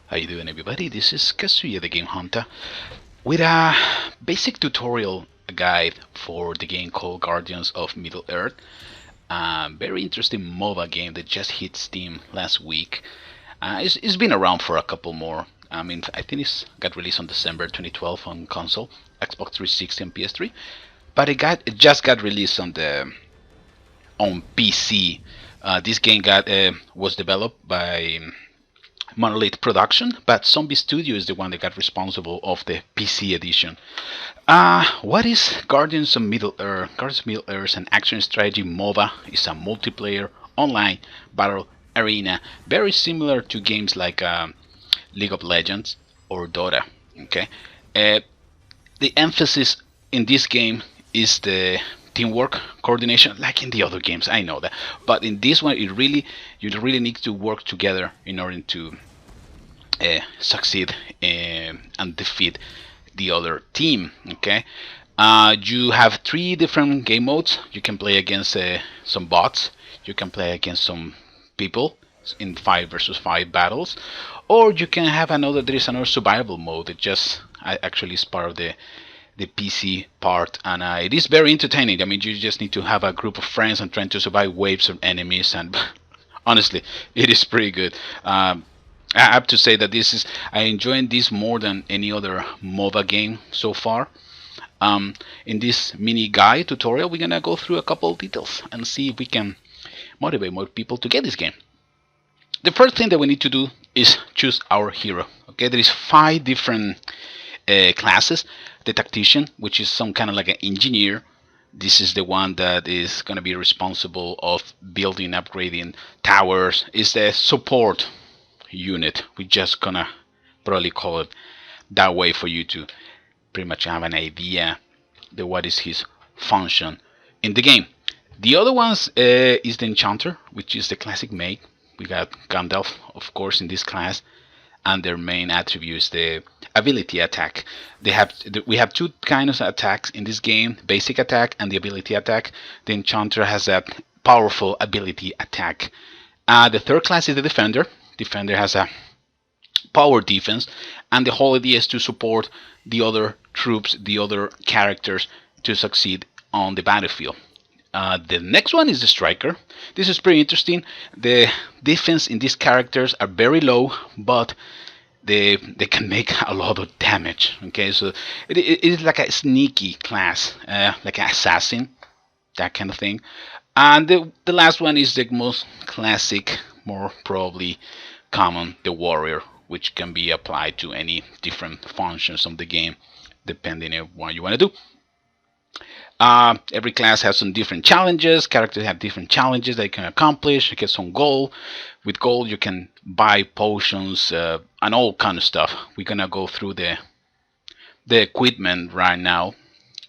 How you doing, everybody? This is Kazuya the Game Hunter with a basic tutorial guide for the game called Guardians of Middle-earth. A very interesting MOBA game that just hit Steam last week. It's been around for a couple more. I mean, I think it got released on December 2012 on console, Xbox 360 and PS3, but it just got released on PC. This game was developed by Monolith Production, but Zombie Studio is the one that got responsible of the PC edition. What is Guardians of Middle-earth? Guardians of Middle-earth is an action strategy MOBA. It's a multiplayer online battle arena, very similar to games like League of Legends or Dota. Okay, the emphasis in this game is the teamwork coordination, like in the other games. I know that, but in this one, you really need to work together in order to succeed and defeat the other team. Okay, you have 3 different game modes. You can play against some bots. You can play against some people in 5 versus 5 battles, or you can have another. There is another survival mode that just actually is part of the PC part, and it is very entertaining. I mean, you just need to have a group of friends and trying to survive waves of enemies, and honestly, it is pretty good. I have to say that I enjoy this more than any other MOBA game so far. In this mini guide tutorial, we're gonna go through a couple of details and see if we can motivate more people to get this game. The first thing that we need to do is choose our hero. Okay, there is 5 different classes. The tactician, which is some kind of like an engineer. This is the one that is going to be responsible of building, upgrading towers. Is the support unit. We're just gonna probably call it that way for you to pretty much have an idea of what is his function in the game. The other ones is the Enchanter, which is the classic mage. We got Gandalf, of course, in this class, and their main attribute is the ability attack. We have 2 kinds of attacks in this game: basic attack and the ability attack. The Enchanter has a powerful ability attack. The third class is the Defender. Defender has a power defense, and the whole idea is to support the other troops, the other characters, to succeed on the battlefield. The next one is the Striker. This is pretty interesting. The defense in these characters are very low, but they can make a lot of damage. Okay, so it is like a sneaky class, like an assassin, that kind of thing. And the last one is the most classic, more probably common, the Warrior, which can be applied to any different functions of the game, depending on what you want to do. Every class has some different challenges. Characters have different challenges they can accomplish. You get some gold. With gold, you can buy potions and all kind of stuff. We're gonna go through the equipment right now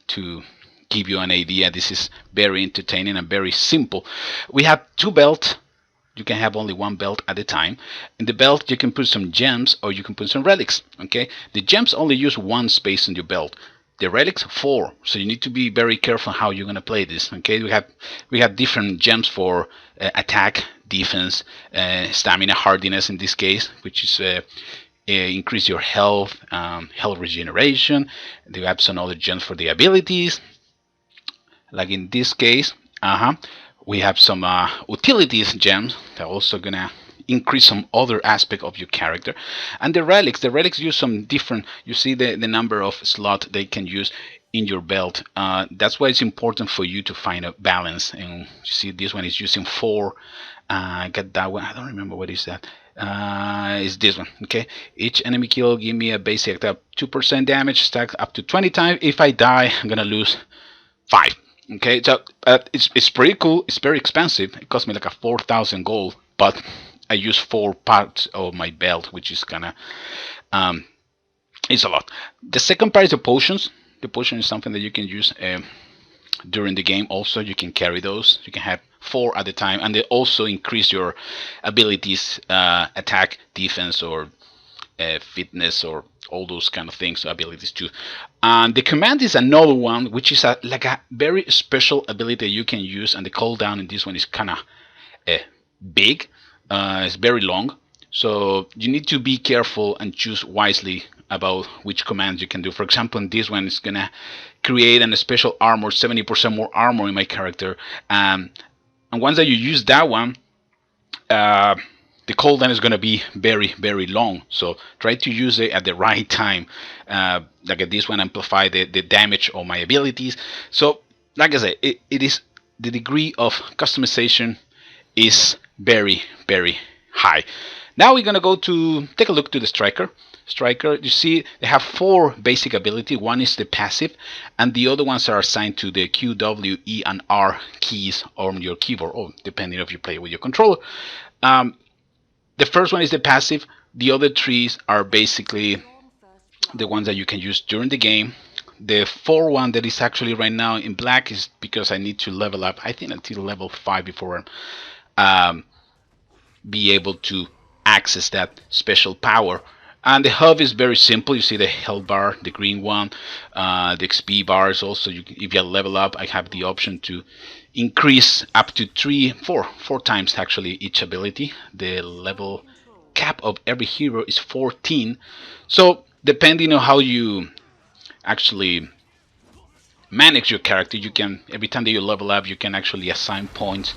to give you an idea. This is very entertaining and very simple. We have 2 belts. You can have only 1 belt at a time. In the belt, you can put some gems or you can put some relics. Okay, the gems only use 1 space in your belt. The relics 4, so you need to be very careful how you're gonna play this. Okay, we have different gems for attack, defense, stamina, hardiness in this case, which is increase your health, health regeneration. They have some other gems for the abilities, like in this case. We have some utilities gems that are also gonna increase some other aspect of your character. And the relics use some different, you see the number of slots they can use in your belt. That's why it's important for you to find a balance. And you see this one is using 4. I got that one, I don't remember what is that. Is this one. Okay, each enemy kill give me a basic attack 2% damage, stack up to 20 times. If I die, I'm gonna lose 5. Okay, so it's pretty cool. It's very expensive. It cost me like a 4,000 gold, but I use 4 parts of my belt, which is kinda it's a lot. The second part is the potions. The potion is something that you can use during the game. Also, you can carry those. You can have 4 at a time, and they also increase your abilities, attack, defense, or fitness, or all those kind of things, abilities too. And the command is another one, which is like a very special ability you can use, and the cooldown in this one is kind of big. It's very long, So you need to be careful and choose wisely about which commands you can do. For example, in this one, it's gonna create a special armor, 70% more armor in my character. And once that you use that one, uh, the cooldown is going to be very, very long. So try to use it at the right time. Like at this one, amplify the damage of my abilities. So like I said, it is the degree of customization is very, very high. Now we're going to go to take a look to the striker. Striker, you see they have 4 basic ability. One is the passive, and the other ones are assigned to the Q, W, E, and R keys on your keyboard, or depending if you play with your controller. The first one is the passive. The other 3 are basically the ones that you can use during the game. The 4th one that is actually right now in black is because I need to level up, I think until level 5 before be able to access that special power. And the hub is very simple. You see the health bar, the green one, the XP bars. Also, if you level up, I have the option to increase up to 4 times actually each ability. The level cap of every hero is 14. So depending on how you actually manage your character, you can, every time that you level up, you can actually assign points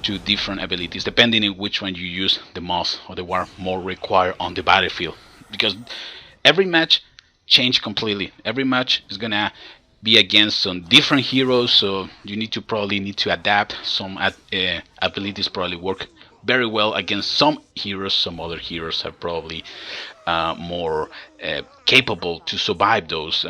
to different abilities depending on which one you use the most or the one more required on the battlefield. Because every match change completely. Every match is gonna be against some different heroes, so you need to adapt. Some abilities probably work very well against some heroes. Some other heroes are probably more capable to survive those.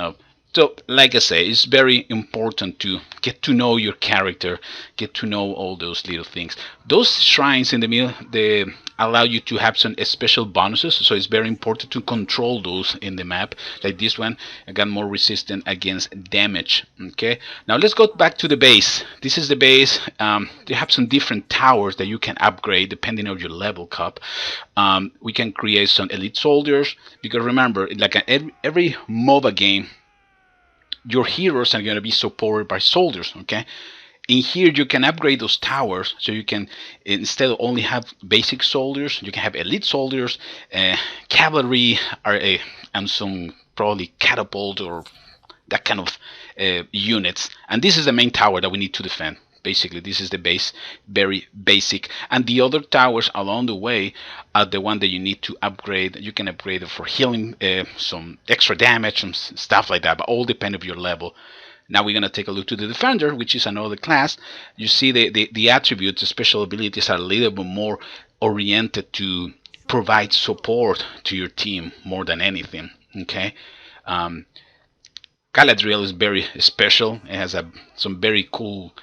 So, like I say, it's very important to get to know your character, get to know all those little things. Those shrines in the middle, they allow you to have some special bonuses, so it's very important to control those in the map. Like this one, I got more resistant against damage. Okay, now let's go back to the base. This is the base. You have some different towers that you can upgrade depending on your level cap. We can create some elite soldiers, because remember, like every MOBA game, your heroes are going to be supported by soldiers. Okay, in here you can upgrade those towers, so you can, instead of only have basic soldiers, you can have elite soldiers, cavalry, and some probably catapult or that kind of units. And this is the main tower that we need to defend. Basically, this is the base, very basic. And the other towers along the way are the one that you need to upgrade. You can upgrade it for healing, some extra damage, some stuff like that, but all depend on your level. Now we're going to take a look to the defender, which is another class. You see the attributes, the special abilities are a little bit more oriented to provide support to your team more than anything. Okay. Galadriel is very special. It has some very cool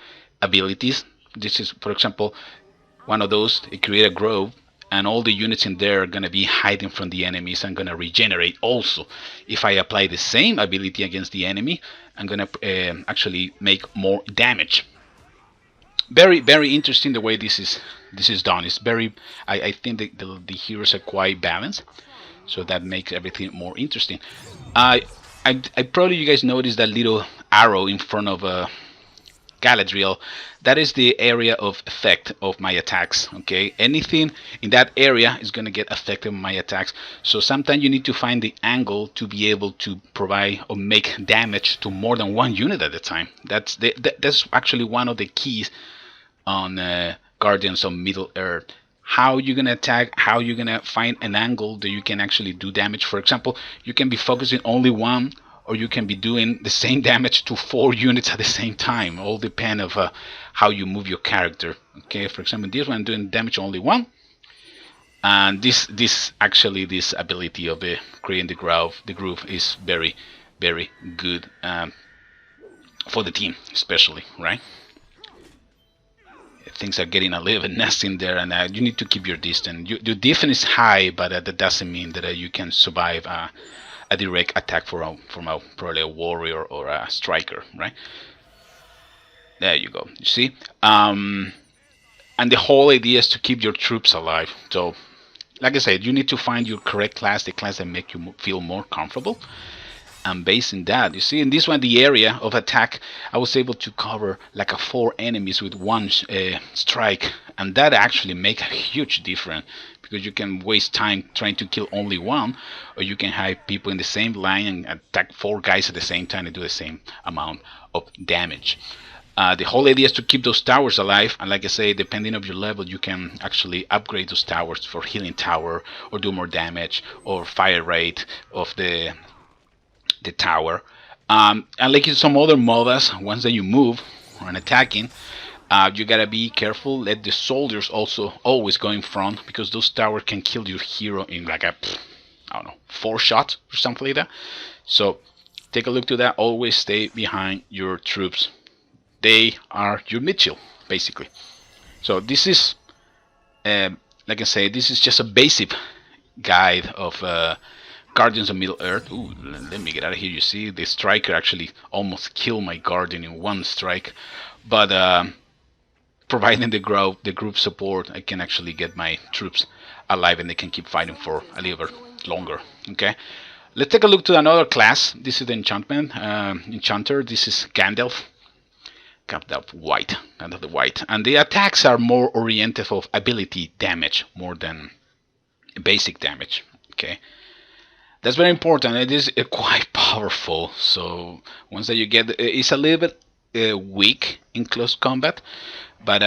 abilities. This is, for example, one of those. It create a grove, and all the units in there are going to be hiding from the enemies and going to regenerate also. If I apply the same ability against the enemy, I'm going to actually make more damage. Very, very interesting the way this is done. It's very, I think the heroes are quite balanced, so that makes everything more interesting. I probably, you guys noticed that little arrow in front of Galadriel. That is the area of effect of my attacks. Okay, anything in that area is going to get affected by my attacks. So sometimes you need to find the angle to be able to provide or make damage to more than one unit at a time. That's actually one of the keys on Guardians of Middle Earth. How you're gonna attack, how you're gonna find an angle that you can actually do damage. For example, you can be focusing only one, or you can be doing the same damage to 4 units at the same time. All depend of how you move your character. Okay, for example, this one doing damage only 1, and this ability of creating the groove is very, very good for the team, especially, right? Things are getting a little bit nasty in there, and you need to keep your distance. Your defense is high, but that doesn't mean that you can survive a direct attack from probably a warrior or a striker, right? There you go. You see, and the whole idea is to keep your troops alive. So, like I said, you need to find your correct class, the class that make you feel more comfortable. And based on that, you see, in this one, the area of attack, I was able to cover like 4 enemies with 1 strike, and that actually make a huge difference, because you can waste time trying to kill only one, or you can have people in the same line and attack 4 guys at the same time and do the same amount of damage. The whole idea is to keep those towers alive, and like I say, depending on your level, you can actually upgrade those towers for healing tower, or do more damage, or fire rate of the tower. And like in some other MOBAs, once that you move when attacking, you gotta be careful. Let the soldiers also always go in front, because those towers can kill your hero in like a, I don't know, 4 shots or something like that. So take a look to that. Always stay behind your troops. They are your Mitchell, basically. So this is, like I say, this is just a basic guide of Guardians of Middle Earth. Ooh, let me get out of here. You see, the striker actually almost killed my Guardian in 1 strike. But providing the group support, I can actually get my troops alive and they can keep fighting for a little bit longer. Okay, let's take a look to another class. This is the Enchantment Enchanter. This is Gandalf. Gandalf the White, and the attacks are more oriented of ability damage more than basic damage. Okay, that's very important. It is quite powerful. So once that you get, it's a little bit weak in close combat, but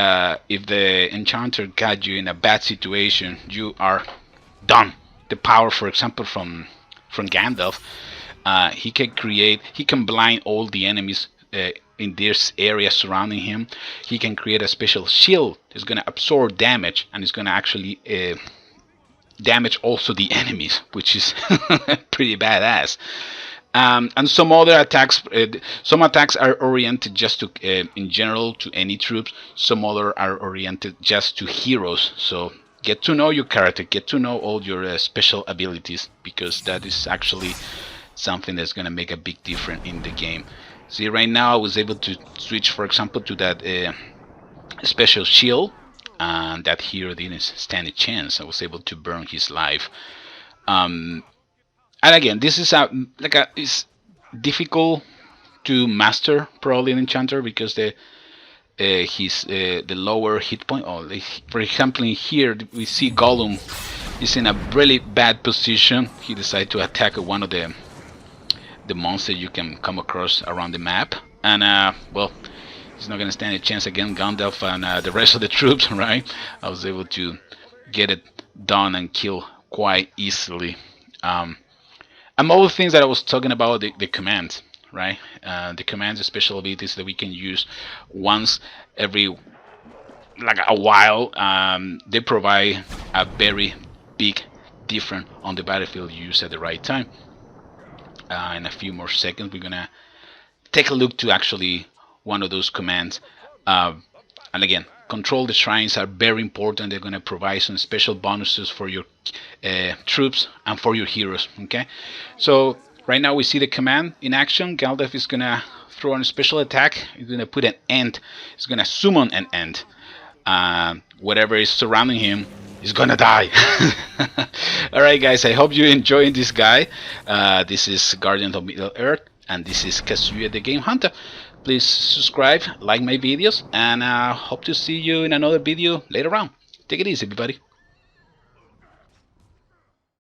if the Enchanter got you in a bad situation, you are done. The power, for example, from Gandalf, he can blind all the enemies in this area surrounding him. He can create a special shield that's going to absorb damage, and it's going to actually damage also the enemies, which is pretty badass. And some other attacks, some attacks are oriented just to, in general, to any troops. Some other are oriented just to heroes. So get to know your character, get to know all your special abilities, because that is actually something that's going to make a big difference in the game. See, right now I was able to switch, for example, to that special shield, and that hero didn't stand a chance. I was able to burn his life. And again, this is it's difficult to master probably an Enchanter, because the lower hit point. For example, in here we see Gollum is in a really bad position. He decided to attack one of the monster you can come across around the map, and well, he's not gonna stand a chance against Gandalf and the rest of the troops, right? I was able to get it done and kill quite easily. And all the things that I was talking about, the commands, right? The commands, the special abilities that we can use once every like a while, they provide a very big difference on the battlefield used at the right time. In a few more seconds, we're gonna take a look to actually one of those commands. And again, control the shrines are very important. They're gonna provide some special bonuses for your troops and for your heroes. Okay, so right now we see the command in action. Gandalf is gonna throw on a special attack. He's gonna put an end. He's gonna summon an end. Whatever is surrounding him is gonna die. Alright guys, I hope you're enjoying this guy. This is Guardians of Middle Earth, and this is Kazuya the Game Hunter. Please subscribe, like my videos, and hope to see you in another video later on. Take it easy, everybody.